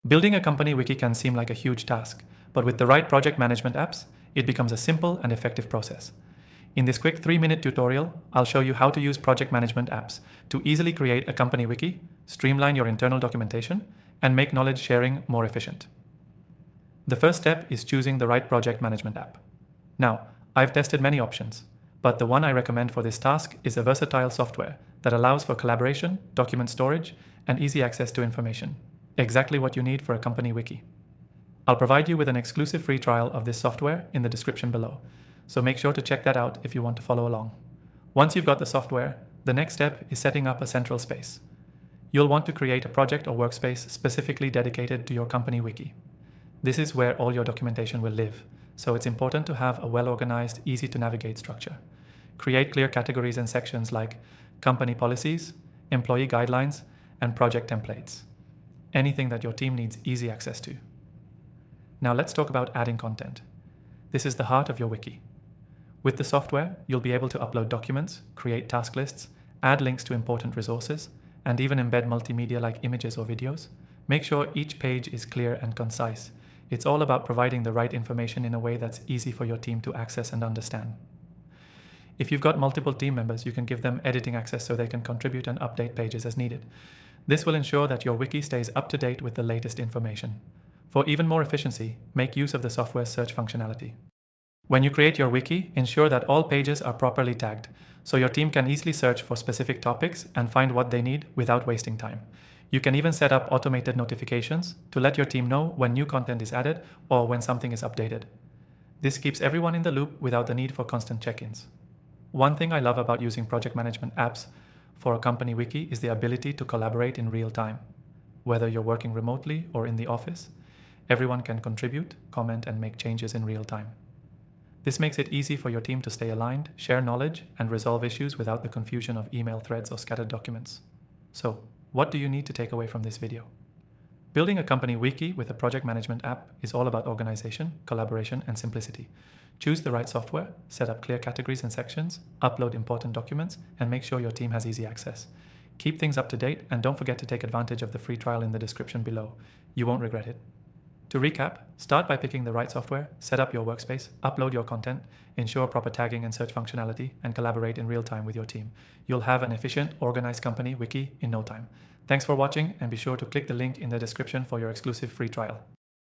Building a company wiki can seem like a huge task, but with the right project management apps, it becomes a simple and effective process. In this quick 3-minute tutorial, I'll show you how to use project management apps to easily create a company wiki, streamline your internal documentation, and make knowledge sharing more efficient. The first step is choosing the right project management app. Now, I've tested many options, but the one I recommend for this task is a versatile software that allows for collaboration, document storage, and easy access to information. Exactly what you need for a company wiki. I'll provide you with an exclusive free trial of this software in the description below, so make sure to check that out if you want to follow along. Once you've got the software, the next step is setting up a central space. You'll want to create a project or workspace specifically dedicated to your company wiki. This is where all your documentation will live, so it's important to have a well-organized, easy-to-navigate structure. Create clear categories and sections like company policies, employee guidelines, and project templates. Anything that your team needs easy access to. Now let's talk about adding content. This is the heart of your wiki. With the software, you'll be able to upload documents, create task lists, add links to important resources, and even embed multimedia like images or videos. Make sure each page is clear and concise. It's all about providing the right information in a way that's easy for your team to access and understand. If you've got multiple team members, you can give them editing access so they can contribute and update pages as needed. This will ensure that your wiki stays up to date with the latest information. For even more efficiency, make use of the software's search functionality. When you create your wiki, ensure that all pages are properly tagged, so your team can easily search for specific topics and find what they need without wasting time. You can even set up automated notifications to let your team know when new content is added or when something is updated. This keeps everyone in the loop without the need for constant check-ins. One thing I love about using project management apps for a company wiki is the ability to collaborate in real time. Whether you're working remotely or in the office, everyone can contribute, comment, and make changes in real time. This makes it easy for your team to stay aligned, share knowledge, and resolve issues without the confusion of email threads or scattered documents. So, what do you need to take away from this video? Building a company wiki with a project management app is all about organization, collaboration, and simplicity. Choose the right software, set up clear categories and sections, upload important documents, and make sure your team has easy access. Keep things up to date, and don't forget to take advantage of the free trial in the description below. You won't regret it. To recap, start by picking the right software, set up your workspace, upload your content, ensure proper tagging and search functionality, and collaborate in real time with your team. You'll have an efficient, organized company wiki in no time. Thanks for watching, and be sure to click the link in the description for your exclusive free trial.